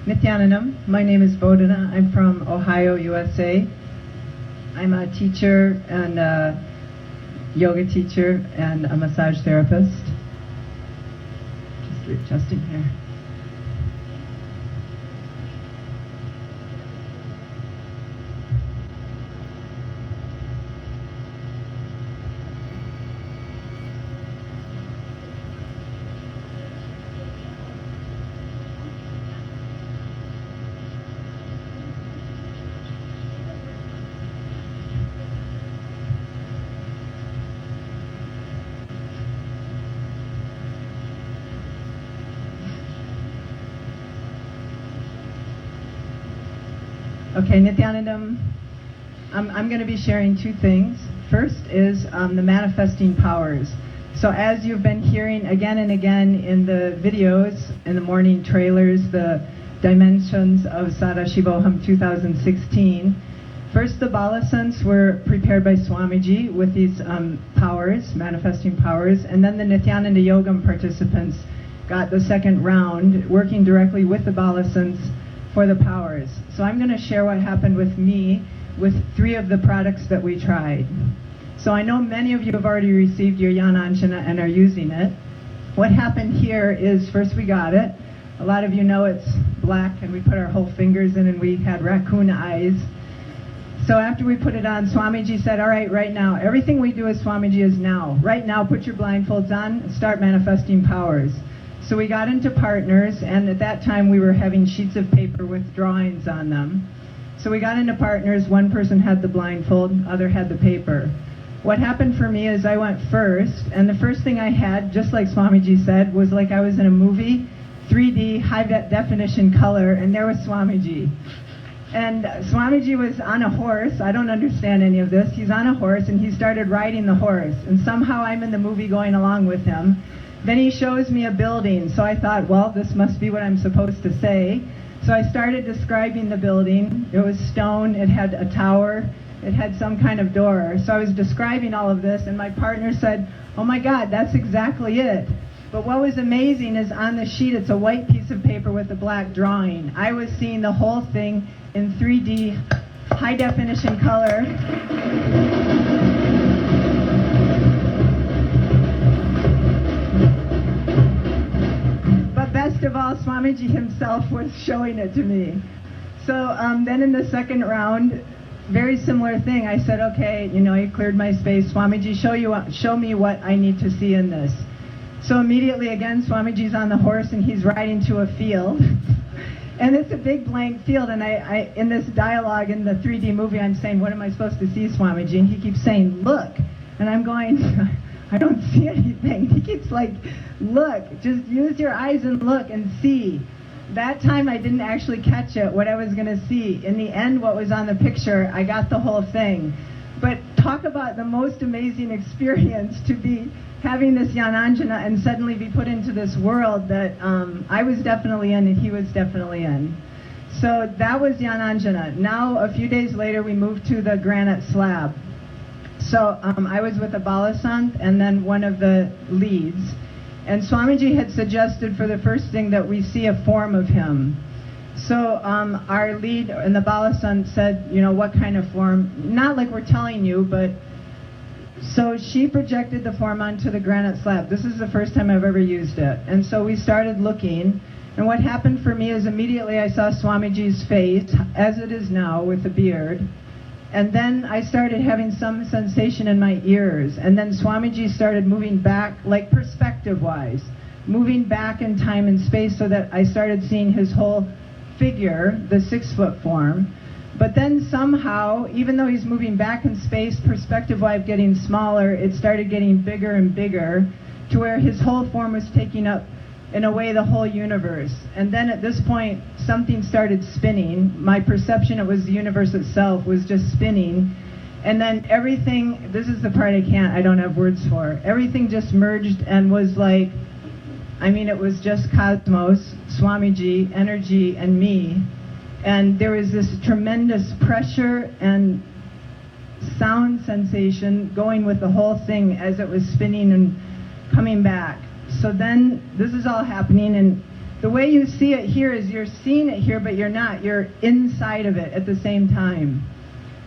Nithyanandam. My name is Bodhana. I'm from Ohio, USA. I'm a teacher and a yoga teacher and a massage therapist. Just readjusting here. Okay, Nithyanandam, I'm going to be sharing two things. First is the manifesting powers. So as you've been hearing again and again in the videos, in the morning trailers, the dimensions of Sadashivoham 2016, first the balasans were prepared by Swamiji with these powers, manifesting powers, and then the Nithyananda Yogam participants got the second round, working directly with the balasans for the powers. So I'm going to share what happened with me with 3 of the products that we tried. So I know many of you have already received your Yananjana and are using it. What happened here is first we got it. A lot of you know it's black and we put our whole fingers in and we had raccoon eyes. So after we put it on, Swamiji said, all right, right now, everything we do as Swamiji is now. Right now, put your blindfolds on and start manifesting powers. So we got into partners, and at that time we were having sheets of paper with drawings on them. So we got into partners, one person had the blindfold, other had the paper. What happened for me is I went first, and the first thing I had, just like Swamiji said, was like I was in a movie, 3D, high definition color, and there was Swamiji. And Swamiji was on a horse. I don't understand any of this. He's on a horse, and he started riding the horse, and somehow I'm in the movie going along with him. Then he shows me a building, so I thought, well, this must be what I'm supposed to say. So I started describing the building. It was stone, it had a tower, it had some kind of door. So I was describing all of this, and my partner said, oh my God, that's exactly it. But what was amazing is on the sheet, it's a white piece of paper with a black drawing. I was seeing the whole thing in 3D, high definition color. Best of all, Swamiji himself was showing it to me. So then in the second round, very similar thing. I said, okay, you cleared my space. Swamiji, show me what I need to see in this. So immediately again, Swamiji's on the horse and he's riding to a field. And it's a big blank field, and I in this dialogue in the 3D movie, I'm saying, what am I supposed to see, Swamiji? And he keeps saying, look. And I'm going, I don't see anything. He keeps like, look, just use your eyes and look and see. That time I didn't actually catch it, what I was going to see. In the end, what was on the picture, I got the whole thing. But talk about the most amazing experience to be having this Yananjana and suddenly be put into this world that I was definitely in and he was definitely in. So that was Yananjana. Now, a few days later, we moved to the granite slab. So I was with a balasant and then one of the leads. And Swamiji had suggested for the first thing that we see a form of him. So our lead and the balasant said, what kind of form? Not like we're telling you, but so she projected the form onto the granite slab. This is the first time I've ever used it. And so we started looking. And what happened for me is immediately I saw Swamiji's face, as it is now, with the beard. And then I started having some sensation in my ears. And then Swamiji started moving back, like perspective-wise, moving back in time and space so that I started seeing his whole figure, the 6-foot form. But then somehow, even though he's moving back in space, perspective-wise getting smaller, it started getting bigger and bigger to where his whole form was taking up, in a way, the whole universe. And then at this point, something started spinning. My perception, it was the universe itself, was just spinning. And then everything, this is the part I don't have words for. Everything just merged and was like, it was just cosmos, Swamiji, energy, and me. And there was this tremendous pressure and sound sensation going with the whole thing as it was spinning and coming back. So then this is all happening, and The way you see it here is you're seeing it here, but you're not. You're inside of it at the same time.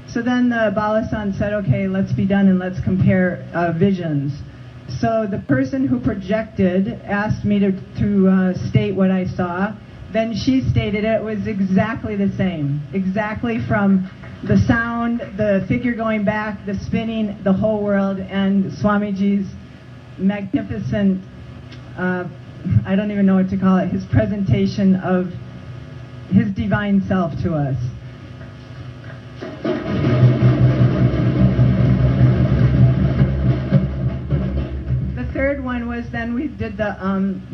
So then the Balasan said, okay, let's be done and let's compare visions. So the person who projected asked me to state what I saw. Then she stated it was exactly the same. Exactly from the sound, the figure going back, the spinning, the whole world, and Swamiji's magnificent, I don't even know what to call it, his presentation of his divine self to us. The third one was then we did the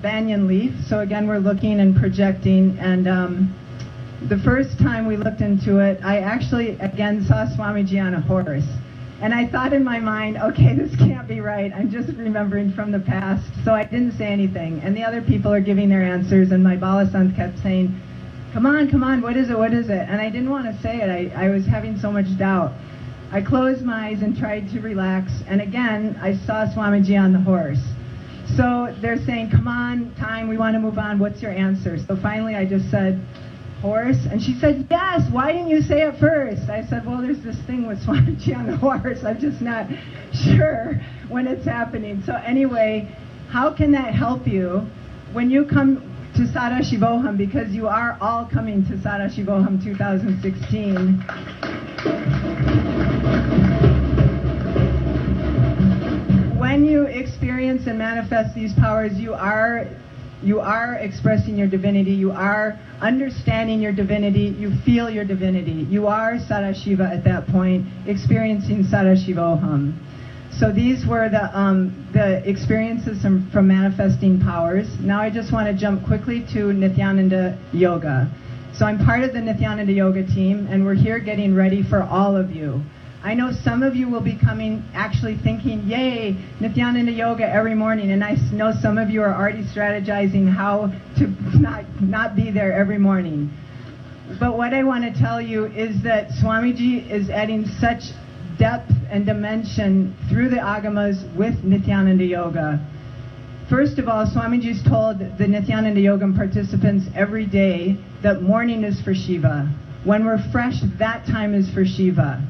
Banyan Leaf. So again, we're looking and projecting, and the first time we looked into it, I actually again saw Swamiji on a horse. And I thought in my mind, okay, this can't be right. I'm just remembering from the past. So I didn't say anything. And the other people are giving their answers, and my Balasan kept saying, come on, what is it? And I didn't want to say it. I was having so much doubt. I closed my eyes and tried to relax. And again, I saw Swamiji on the horse. So they're saying, come on, time, we want to move on. What's your answer? So finally I just said, horse. And she said, yes, why didn't you say it first? I said, well, there's this thing with Swamiji on the horse. I'm just not sure when it's happening. So anyway, how can that help you when you come to Sadashivoham, because you are all coming to Sadashivoham 2016. When you experience and manifest these powers, you are expressing your divinity, you are understanding your divinity, you feel your divinity. You are Sadashiva at that point, experiencing Sadashivoham. So these were the experiences from manifesting powers. Now I just want to jump quickly to Nithyananda Yoga. So I'm part of the Nithyananda Yoga team, and we're here getting ready for all of you. I know some of you will be coming actually thinking, yay, Nithyananda Yoga every morning, and I know some of you are already strategizing how to not be there every morning. But what I want to tell you is that Swamiji is adding such depth and dimension through the agamas with Nithyananda Yoga. First of all, Swamiji's told the Nithyananda Yoga participants every day that morning is for Shiva. When we're fresh, that time is for Shiva.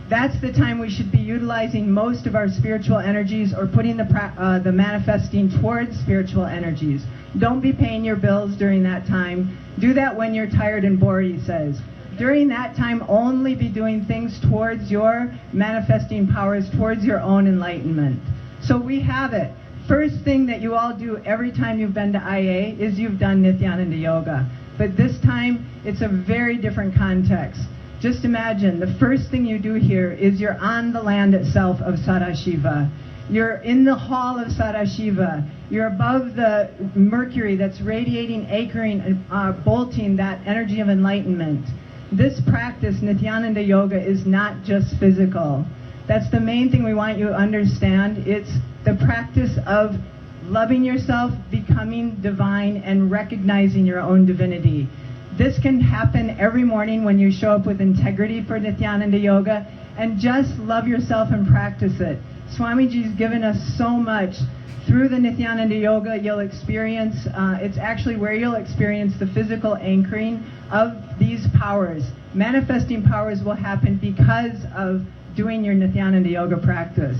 That's the time we should be utilizing most of our spiritual energies or putting the manifesting towards spiritual energies. Don't be paying your bills during that time. Do that when you're tired and bored, he says. During that time, only be doing things towards your manifesting powers, towards your own enlightenment. So we have it. First thing that you all do every time you've been to IA is you've done Nithyananda Yoga. But this time, it's a very different context. Just imagine, the first thing you do here is you're on the land itself of Sadashiva. You're in the hall of Sadashiva. You're above the Mercury that's radiating, anchoring, and bolting that energy of enlightenment. This practice, Nithyananda Yoga, is not just physical. That's the main thing we want you to understand. It's the practice of loving yourself, becoming divine, and recognizing your own divinity. This can happen every morning when you show up with integrity for Nithyananda Yoga, and just love yourself and practice it. Swamiji's given us so much. Through the Nithyananda Yoga, you'll experience, it's actually where you'll experience the physical anchoring of these powers. Manifesting powers will happen because of doing your Nithyananda Yoga practice.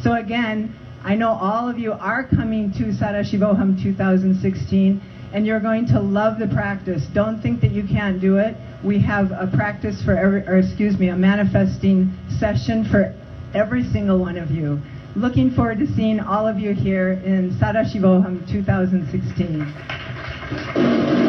So again, I know all of you are coming to Sadashivoham 2016, and you're going to love the practice. Don't think that you can't do it. We have a practice for a manifesting session for every single one of you. Looking forward to seeing all of you here in Sadashivoham 2016.